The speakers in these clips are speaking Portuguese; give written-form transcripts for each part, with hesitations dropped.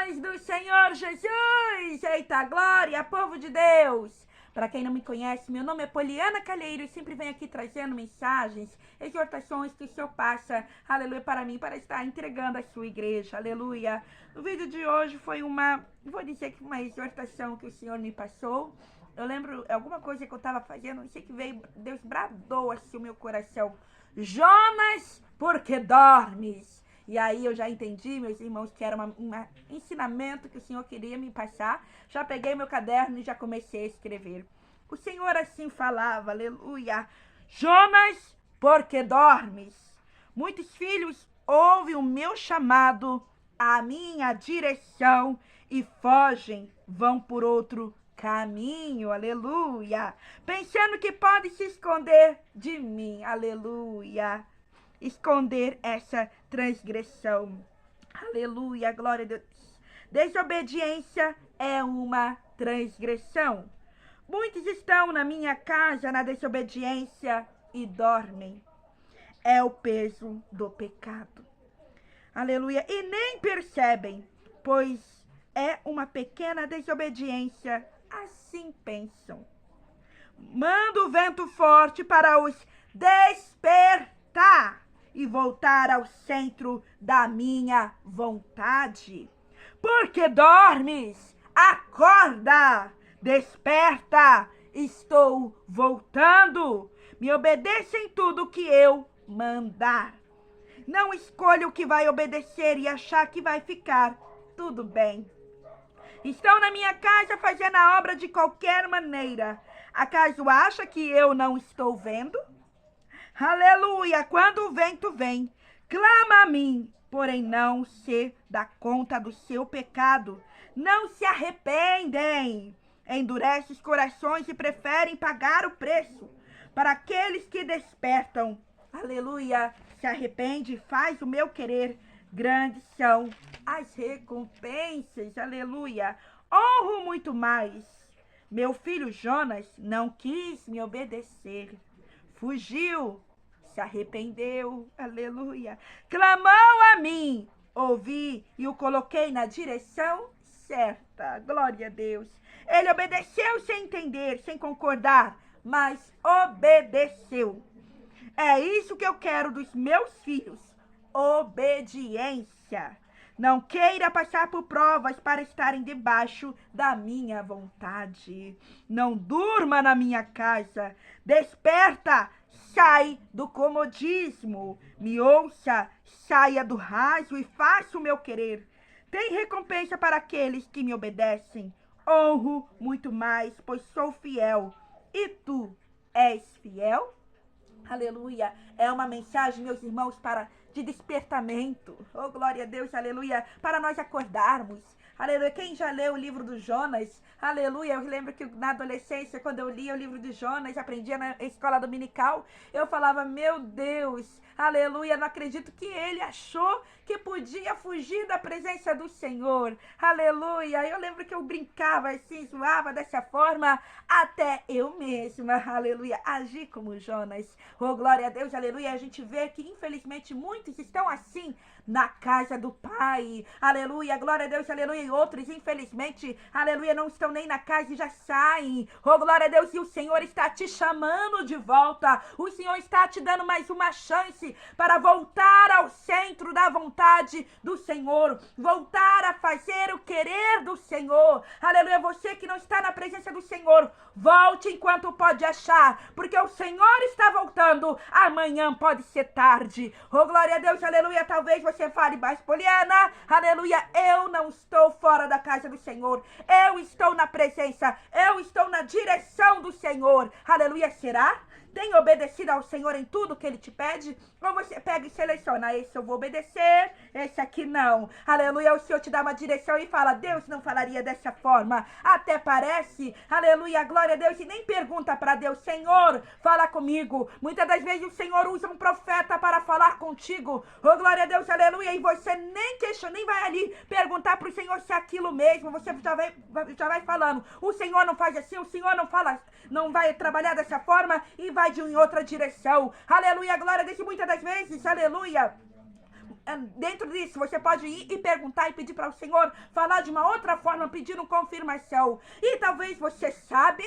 paz do Senhor Jesus! Eita glória, povo de Deus! Para quem não me conhece, meu nome é Poliana Calheiro e sempre venho aqui trazendo mensagens, exortações que o Senhor passa, aleluia, para mim, para estar entregando à sua igreja, aleluia. No vídeo de hoje foi vou dizer que uma exortação que o Senhor me passou. Eu lembro alguma coisa que eu estava fazendo, não sei que veio, Deus bradou assim o meu coração. Jonas, por que dormes? E aí eu já entendi, meus irmãos, que era um ensinamento que o Senhor queria me passar. Já peguei meu caderno e já comecei a escrever. O Senhor assim falava, aleluia. Jonas, por que dormes? Muitos filhos ouvem o meu chamado, a minha direção e fogem, vão por outro caminho, aleluia. Pensando que pode se esconder de mim, aleluia. Esconder essa transgressão. Aleluia, glória a Deus. Desobediência é uma transgressão. Muitos estão na minha casa na desobediência e dormem. É o peso do pecado. Aleluia. E nem percebem, pois é uma pequena desobediência. Assim pensam. Manda o vento forte para os despertar e voltar ao centro da minha vontade. Porque dormes, acorda, desperta, estou voltando. Me obedeça em tudo que eu mandar. Não escolha o que vai obedecer e achar que vai ficar tudo bem. Estão na minha casa fazendo a obra de qualquer maneira. Acaso acha que eu não estou vendo? Aleluia! Quando o vento vem, clama a mim, porém não se dá conta do seu pecado. Não se arrependem. Endurece os corações e preferem pagar o preço. Para aqueles que despertam, aleluia, se arrepende e faz o meu querer. Grandes são as recompensas, aleluia. Honro muito mais. Meu filho Jonas não quis me obedecer. Fugiu, se arrependeu, aleluia. Clamou a mim, ouvi e o coloquei na direção certa, glória a Deus. Ele obedeceu sem entender, sem concordar, mas obedeceu. É isso que eu quero dos meus filhos, obediência. Não queira passar por provas para estarem debaixo da minha vontade. Não durma na minha casa. Desperta, sai do comodismo. Me ouça, saia do raso e faça o meu querer. Tem recompensa para aqueles que me obedecem. Honro muito mais, pois sou fiel. E tu és fiel? Aleluia. É uma mensagem, meus irmãos, de despertamento. Oh, glória a Deus, aleluia. Para nós acordarmos. Aleluia. Quem já leu o livro do Jonas? Aleluia. Eu lembro que na adolescência, quando eu lia o livro de Jonas, aprendia na escola dominical, eu falava, meu Deus, aleluia, não acredito que ele achou que podia fugir da presença do Senhor. Aleluia. Eu lembro que eu brincava assim, zoava dessa forma, até eu mesma, aleluia, agi como Jonas. Oh, glória a Deus, aleluia. A gente vê que, infelizmente, muitos estão assim na casa do Pai. Aleluia, glória a Deus, aleluia. E outros, infelizmente, aleluia, não estão nem na casa e já saem. Oh, glória a Deus, e o Senhor está te chamando de volta. O Senhor está te dando mais uma chance para voltar ao centro da vontade do Senhor. Voltar a fazer o querer do Senhor. Aleluia, você que não está na presença do Senhor, volte enquanto pode achar, porque o Senhor está voltando. Amanhã pode ser tarde. Oh, glória a Deus, aleluia. Talvez você fale, mas Poliana, aleluia, eu não estou fora da casa do Senhor. Eu estou na presença, eu estou na direção do Senhor. Aleluia, será? Tem obedecido ao Senhor em tudo que Ele te pede? Ou você pega e seleciona, esse eu vou obedecer, esse aqui não. Aleluia, o Senhor te dá uma direção e fala, Deus não falaria dessa forma. Até parece, aleluia, glória a Deus, e nem pergunta para Deus, Senhor, fala comigo. Muitas das vezes o Senhor usa um profeta para falar contigo. Oh, glória a Deus, aleluia, e você nem questiona, nem vai ali perguntar para o Senhor se é aquilo mesmo. Você já vai falando, o Senhor não faz assim, o Senhor não fala, não vai trabalhar dessa forma e vai em outra direção. Aleluia, glória a Deus. Muitas das vezes, aleluia, dentro disso, você pode ir e perguntar e pedir para o Senhor falar de uma outra forma, pedindo confirmação. E talvez você sabe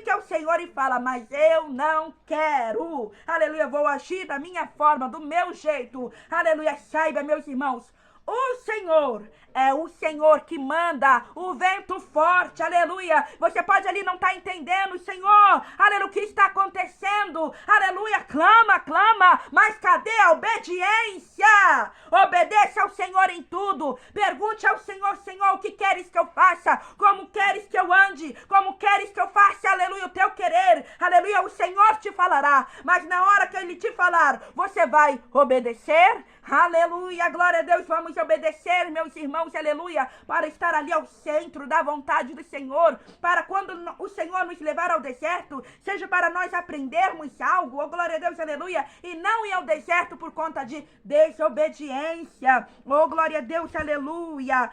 que é o Senhor e fala, mas eu não quero. Aleluia, vou agir da minha forma, do meu jeito. Aleluia, saiba, meus irmãos, o Senhor é o Senhor que manda o vento forte, aleluia. Você pode ali não estar entendendo, Senhor, aleluia, o que está acontecendo, aleluia, clama, mas cadê a obediência? Obedeça ao Senhor em tudo, pergunte ao Senhor, Senhor, o que queres que eu faça? Como queres que eu ande? Como queres que eu faça, aleluia, o teu querer, aleluia, o Senhor te falará, mas na hora que Ele te falar, você vai obedecer? Aleluia, glória a Deus, vamos obedecer, meus irmãos, aleluia, para estar ali ao centro da vontade do Senhor, para quando o Senhor nos levar ao deserto, seja para nós aprendermos algo, oh glória a Deus, aleluia, e não ir ao deserto por conta de desobediência, oh glória a Deus, aleluia,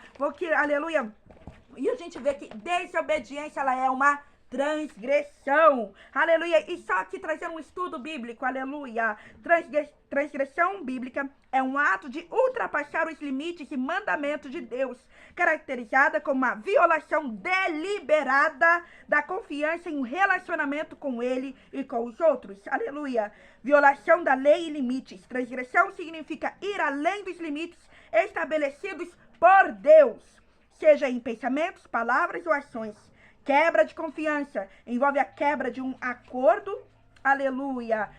aleluia, e a gente vê que desobediência, ela é uma transgressão, aleluia, e só aqui trazendo um estudo bíblico, aleluia, transgressão bíblica é um ato de ultrapassar os limites e mandamentos de Deus, caracterizada como uma violação deliberada da confiança em um relacionamento com Ele e com os outros, aleluia, violação da lei e limites, transgressão significa ir além dos limites estabelecidos por Deus, seja em pensamentos, palavras ou ações. Quebra de confiança envolve a quebra de um acordo, aleluia,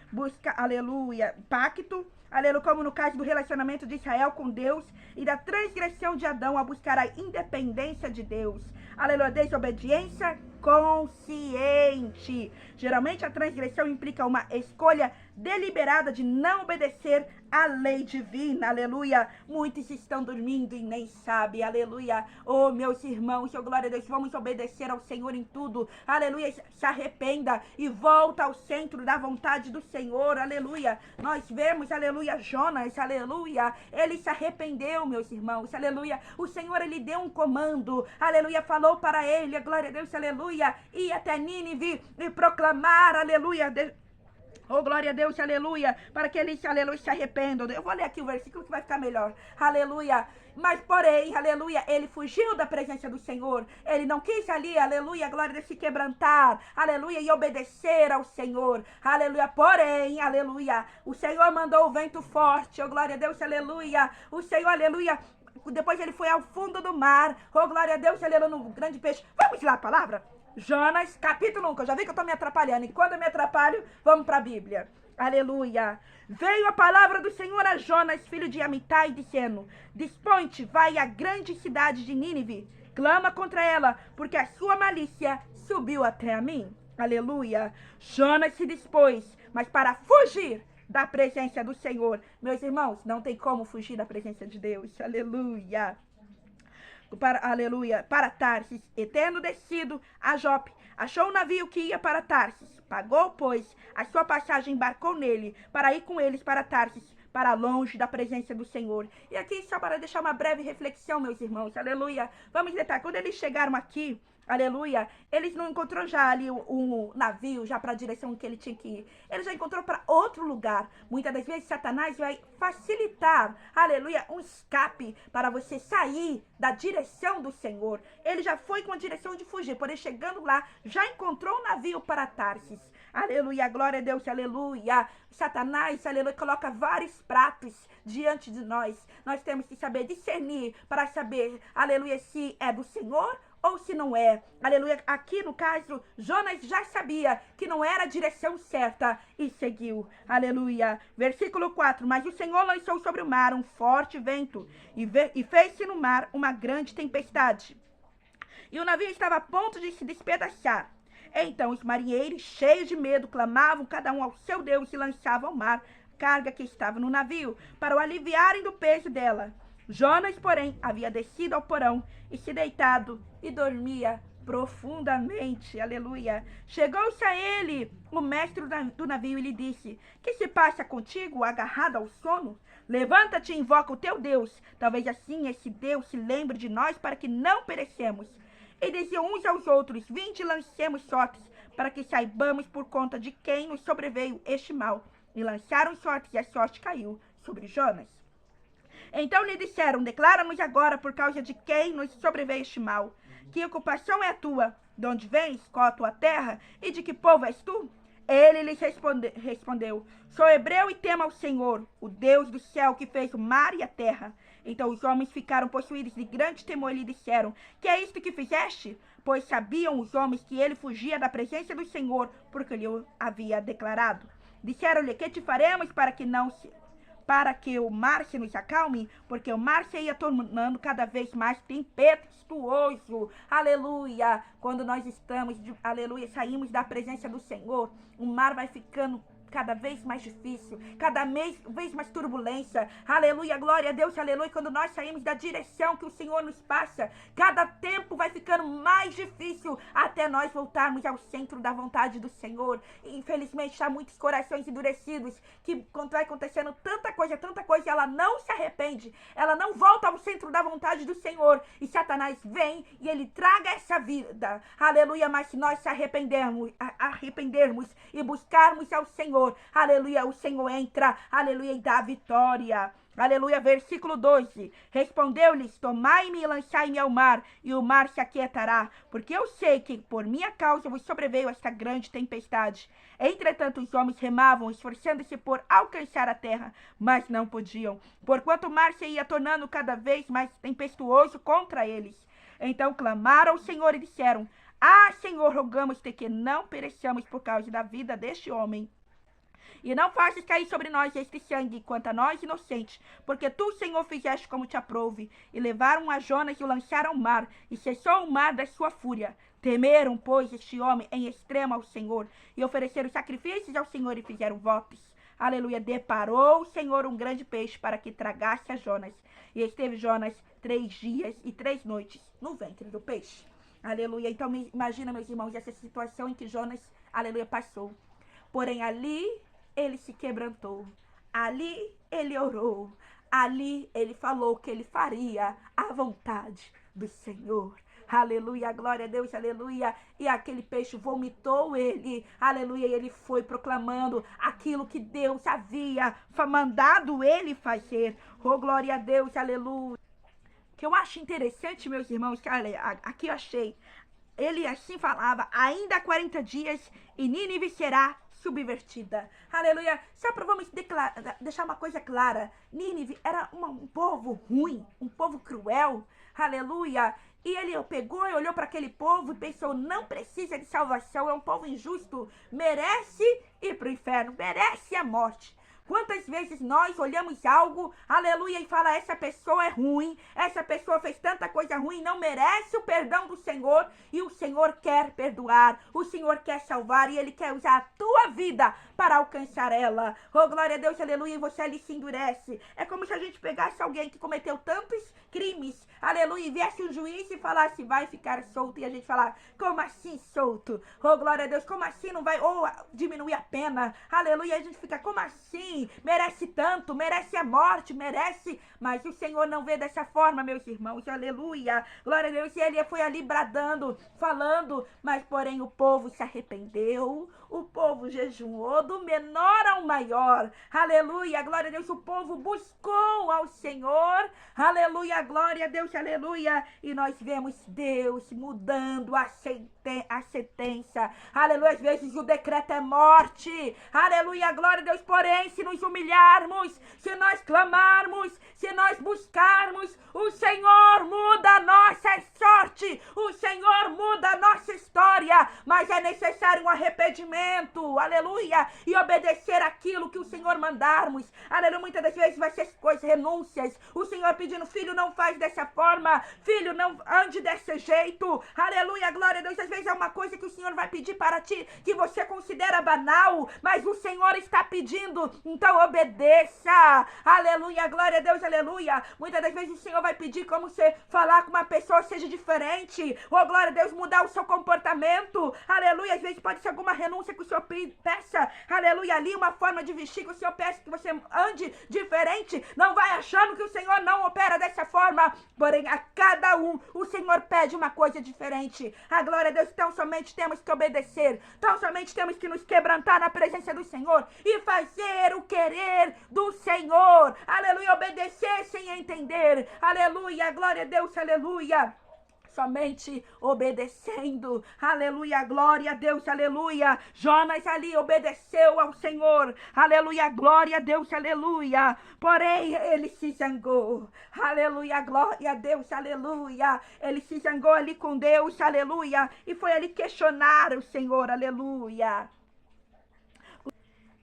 pacto, aleluia, como no caso do relacionamento de Israel com Deus e da transgressão de Adão a buscar a independência de Deus. Aleluia, desobediência consciente. Geralmente a transgressão implica uma escolha deliberada de não obedecer à lei divina, aleluia. Muitos estão dormindo e nem sabem, aleluia. Oh, meus irmãos, oh, glória a Deus, vamos obedecer ao Senhor em tudo, aleluia. Se arrependa e volta ao centro da vontade do Senhor, aleluia. Nós vemos, aleluia, Jonas, aleluia, ele se arrependeu, meus irmãos, aleluia. O Senhor, ele deu um comando, aleluia, falou para ele, glória a Deus, aleluia, ir até Nínive e proclamar, aleluia, oh, glória a Deus, aleluia, para que eles, aleluia, se arrependam. Eu vou ler aqui o versículo que vai ficar melhor, aleluia. Mas, porém, aleluia, ele fugiu da presença do Senhor. Ele não quis ali, aleluia, glória a Deus, se quebrantar, aleluia, e obedecer ao Senhor, aleluia. Porém, aleluia, o Senhor mandou o vento forte, oh, glória a Deus, aleluia. O Senhor, aleluia, depois ele foi ao fundo do mar, oh, glória a Deus, aleluia, no grande peixe. Vamos lá a palavra? Jonas, capítulo 1, que eu já vi que eu estou me atrapalhando. E quando eu me atrapalho, vamos para a Bíblia. Aleluia. Veio a palavra do Senhor a Jonas, filho de Amitai, dizendo: Dispõe-te, vai à grande cidade de Nínive, clama contra ela, porque a sua malícia subiu até a mim. Aleluia. Jonas se dispôs, mas para fugir da presença do Senhor. Meus irmãos, não tem como fugir da presença de Deus. Aleluia. Para Tarsis, e tendo descido a Jope, achou um navio que ia para Tarsis. Pagou, pois, a sua passagem, embarcou nele, para ir com eles para Tarsis, para longe da presença do Senhor. E aqui, só para deixar uma breve reflexão, meus irmãos, aleluia. Vamos detalhar, quando eles chegaram aqui, aleluia, eles não encontrou já ali um navio, já para a direção que ele tinha que ir. Ele já encontrou para outro lugar. Muitas das vezes Satanás vai facilitar, aleluia, um escape para você sair da direção do Senhor. Ele já foi com a direção de fugir, porém chegando lá, já encontrou um navio para Tarsis. Aleluia, glória a Deus, aleluia. Satanás, aleluia, coloca vários pratos diante de nós. Nós temos que saber discernir para saber, aleluia, se é do Senhor ou se não é, aleluia. Aqui no caso, Jonas já sabia que não era a direção certa e seguiu, aleluia. Versículo 4, mas o Senhor lançou sobre o mar um forte vento e fez-se no mar uma grande tempestade. E o navio estava a ponto de se despedaçar. Então os marinheiros, cheios de medo, clamavam cada um ao seu Deus e lançavam ao mar a carga que estava no navio, para o aliviarem do peso dela. Jonas, porém, havia descido ao porão e se deitado e dormia profundamente, aleluia. Chegou-se a ele o mestre do navio e lhe disse: Que se passa contigo, agarrado ao sono? Levanta-te e invoca o teu Deus, talvez assim esse Deus se lembre de nós para que não perecemos. E diziam uns aos outros: Vinde, lancemos sortes, para que saibamos por conta de quem nos sobreveio este mal. E lançaram sortes, e a sorte caiu sobre Jonas. Então lhe disseram, declara-nos agora por causa de quem nos sobreveio este mal. Que ocupação é a tua? De onde vens? Qual a tua terra? E de que povo és tu? Ele lhes respondeu, sou hebreu e temo ao Senhor, o Deus do céu que fez o mar e a terra. Então os homens ficaram possuídos de grande temor e lhe disseram, que é isto que fizeste? Pois sabiam os homens que ele fugia da presença do Senhor, porque lhe havia declarado. Disseram-lhe, que te faremos para que o mar se nos acalme, porque o mar se ia tornando cada vez mais tempestuoso. Aleluia! Quando nós estamos, aleluia, saímos da presença do Senhor, o mar vai ficando cada vez mais difícil, cada vez mais turbulência. Aleluia, glória a Deus, aleluia. Quando nós saímos da direção que o Senhor nos passa, cada tempo vai ficando mais difícil até nós voltarmos ao centro da vontade do Senhor. E, infelizmente, há muitos corações endurecidos que, quando vai acontecendo tanta coisa, ela não se arrepende, ela não volta ao centro da vontade do Senhor. E Satanás vem e ele traga essa vida. Aleluia, mas se nós se arrependermos e buscarmos ao Senhor, aleluia, o Senhor entra, aleluia, e dá vitória. Aleluia, versículo 12. Respondeu-lhes, tomai-me e lançai-me ao mar, e o mar se aquietará, porque eu sei que por minha causa vos sobreveio esta grande tempestade. Entretanto, os homens remavam, esforçando-se por alcançar a terra, mas não podiam, porquanto o mar se ia tornando cada vez mais tempestuoso contra eles. Então clamaram ao Senhor e disseram, Senhor, rogamos-te que não pereçamos por causa da vida deste homem. E não faças cair sobre nós este sangue, quanto a nós inocentes, porque tu, Senhor, fizeste como te aprouve. E levaram a Jonas e o lançaram ao mar, e cessou o mar da sua fúria. Temeram, pois, este homem em extremo ao Senhor, e ofereceram sacrifícios ao Senhor e fizeram votos. Aleluia, deparou o Senhor um grande peixe para que tragasse a Jonas. E esteve Jonas 3 dias e 3 noites no ventre do peixe. Aleluia, então imagina, meus irmãos, essa situação em que Jonas, aleluia, passou. Porém, ali ele se quebrantou, ali ele orou, ali ele falou que ele faria a vontade do Senhor. Aleluia, glória a Deus, aleluia. E aquele peixe vomitou ele, aleluia. E ele foi proclamando aquilo que Deus havia mandado ele fazer. Oh, glória a Deus, aleluia. O que eu acho interessante, meus irmãos, que aqui eu achei, ele assim falava, ainda há 40 dias e Nínive será subvertida. Aleluia. Só para vamos deixar uma coisa clara. Nínive era um povo ruim, um povo cruel. Aleluia. E ele pegou e olhou para aquele povo e pensou, não precisa de salvação, é um povo injusto, merece ir para o inferno, merece a morte. Quantas vezes nós olhamos algo, aleluia, e fala, essa pessoa é ruim, essa pessoa fez tanta coisa ruim, não merece o perdão do Senhor, e o Senhor quer perdoar, o Senhor quer salvar, e Ele quer usar a tua vida para alcançar ela. Oh, glória a Deus, aleluia, e você ali se endurece. É como se a gente pegasse alguém que cometeu tantos crimes, aleluia, e viesse um juiz e falasse, vai ficar solto, e a gente falar, como assim solto? Oh, glória a Deus, como assim não vai, diminuir a pena, aleluia, e a gente fica, como assim? Merece tanto, merece a morte, merece, mas o Senhor não vê dessa forma, meus irmãos, aleluia, glória a Deus, e ele foi ali bradando, falando, mas porém o povo se arrependeu, o povo jejuou, do menor ao maior, aleluia, glória a Deus, o povo buscou ao Senhor, aleluia, glória a Deus, aleluia, e nós vemos Deus mudando a sentença, aleluia, às vezes o decreto é morte, aleluia, glória a Deus, porém, se nos humilharmos, se nós clamarmos, se nós buscarmos, o Senhor muda a nossa sorte, o Senhor muda a nossa história, mas é necessário um arrependimento, aleluia, e obedecer aquilo que o Senhor mandarmos, aleluia, muitas das vezes vai ser coisas, renúncias, o Senhor pedindo, filho, não faz dessa forma, filho, não ande desse jeito, aleluia, glória a Deus, às vezes é uma coisa que o Senhor vai pedir para ti, que você considera banal, mas o Senhor está pedindo, então obedeça, aleluia, glória a Deus, aleluia, muitas das vezes o Senhor vai pedir como você falar com uma pessoa seja diferente, oh glória a Deus, mudar o seu comportamento, aleluia, às vezes pode ser alguma renúncia que o Senhor peça, aleluia, ali uma forma de vestir que o Senhor peça que você ande diferente, não vai achando que o Senhor não opera dessa forma, forma, porém a cada um o Senhor pede uma coisa diferente. A glória a Deus, tão somente temos que obedecer, tão somente temos que nos quebrantar na presença do Senhor e fazer o querer do Senhor. Aleluia, obedecer sem entender. Aleluia, glória a Deus, aleluia. Somente obedecendo, aleluia, glória a Deus, aleluia. Jonas ali obedeceu ao Senhor, aleluia, glória a Deus, aleluia. Porém, ele se zangou, aleluia, glória a Deus, aleluia. Ele se zangou ali com Deus, aleluia, e foi ali questionar o Senhor, aleluia.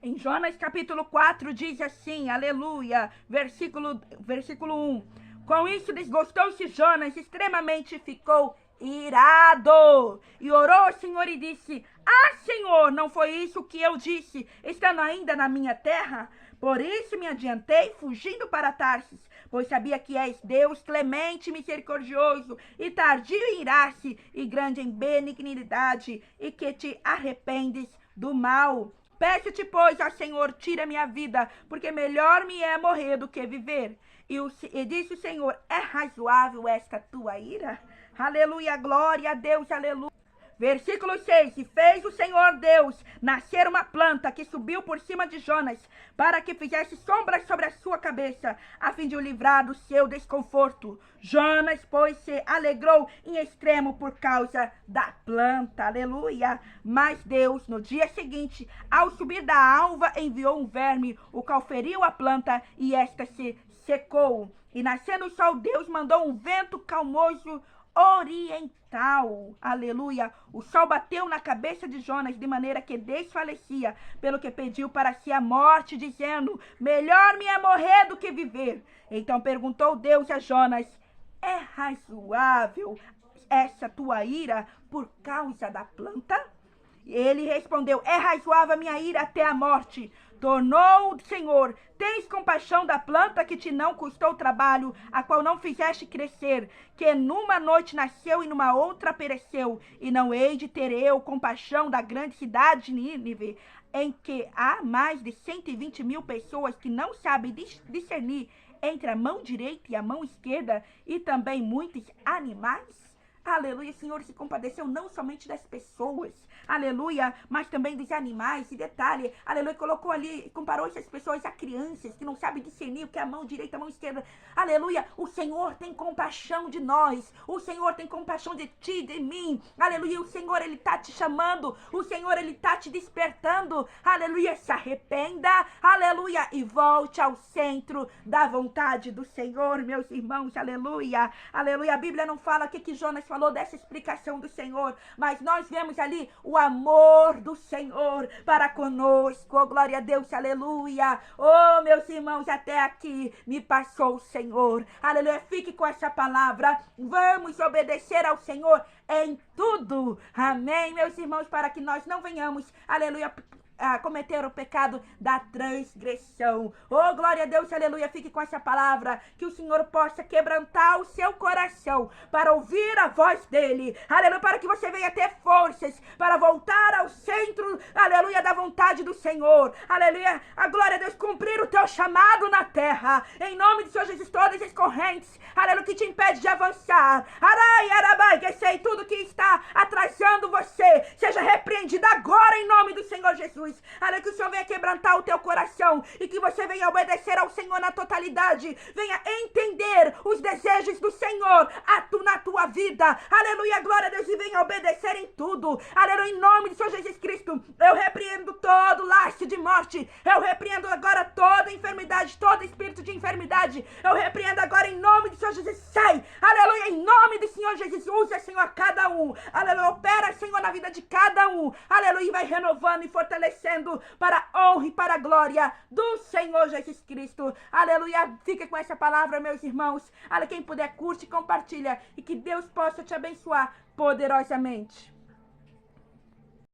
Em Jonas capítulo 4 diz assim, aleluia, versículo 1. Com isso desgostou-se Jonas, extremamente ficou irado. E orou ao Senhor e disse: Ah, Senhor, não foi isso que eu disse, estando ainda na minha terra? Por isso me adiantei, fugindo para Tarsis, pois sabia que és Deus clemente e misericordioso, e tardio em irar-se, e grande em benignidade, e que te arrependes do mal. Peço-te, pois, ó Senhor, tira minha vida, porque melhor me é morrer do que viver. E disse o Senhor: é razoável esta tua ira? Aleluia, glória a Deus, aleluia. Versículo 6. E fez o Senhor Deus nascer uma planta que subiu por cima de Jonas, para que fizesse sombra sobre a sua cabeça, a fim de o livrar do seu desconforto. Jonas, pois, se alegrou em extremo por causa da planta. Aleluia. Mas Deus, no dia seguinte, ao subir da alva, enviou um verme, o qual feriu a planta, e esta se secou. E nascendo o sol, Deus mandou um vento calmoso oriental. Aleluia. O sol bateu na cabeça de Jonas, de maneira que desfalecia, pelo que pediu para si a morte, dizendo: melhor me é morrer do que viver. Então perguntou Deus a Jonas: é razoável essa tua ira por causa da planta? Ele respondeu: é razoável a minha ira até a morte. Tornou o Senhor: tens compaixão da planta que te não custou trabalho, a qual não fizeste crescer, que numa noite nasceu e numa outra pereceu. E não hei de ter eu compaixão da grande cidade de Nínive, em que há mais de 120.000 pessoas que não sabem discernir entre a mão direita e a mão esquerda, e também muitos animais? Aleluia, o Senhor se compadeceu não somente das pessoas, aleluia, mas também dos animais. E detalhe, aleluia, colocou ali, comparou essas pessoas a crianças que não sabem discernir o que é a mão direita, a mão esquerda. Aleluia, o Senhor tem compaixão de nós, o Senhor tem compaixão de ti, de mim. Aleluia, o Senhor, Ele está te chamando, o Senhor, Ele está te despertando. Aleluia, se arrependa, aleluia, e volte ao centro da vontade do Senhor, meus irmãos, aleluia. Aleluia, a Bíblia não fala o que Jonas falou dessa explicação do Senhor, mas nós vemos ali o amor do Senhor para conosco. Oh, glória a Deus, aleluia. Oh, meus irmãos, até aqui me passou o Senhor. Aleluia, fique com essa palavra. Vamos obedecer ao Senhor em tudo. Amém, meus irmãos, para que nós não venhamos, aleluia, a cometer o pecado da transgressão. Oh, glória a Deus, aleluia, fique com essa palavra, que o Senhor possa quebrantar o seu coração para ouvir a voz dele, aleluia, para que você venha ter forças para voltar ao centro, aleluia, da vontade do Senhor, aleluia, a glória a Deus, cumprir o teu chamado na terra, em nome de Senhor Jesus, todas as correntes, aleluia, que te impede de avançar, arai, arabai, que sei, tudo que está atrasando você, seja repreendido agora em nome do Senhor Jesus. Aleluia, que o Senhor venha quebrantar o teu coração e que você venha obedecer ao Senhor na totalidade, venha entender os desejos do Senhor na tua vida, aleluia, glória a Deus, e venha obedecer em tudo, aleluia, em nome de Senhor Jesus Cristo. Eu repreendo todo laço de morte, eu repreendo agora toda enfermidade, todo espírito de enfermidade, eu repreendo agora em nome de Senhor Jesus, sai, aleluia, em nome do Senhor Jesus, usa, Senhor, cada um, aleluia, opera, Senhor, na vida de cada um, aleluia, e vai renovando e fortalecendo para a honra e para a glória do Senhor Jesus Cristo. Aleluia. Fica com essa palavra, meus irmãos. Quem puder, curte e compartilha. E que Deus possa te abençoar poderosamente.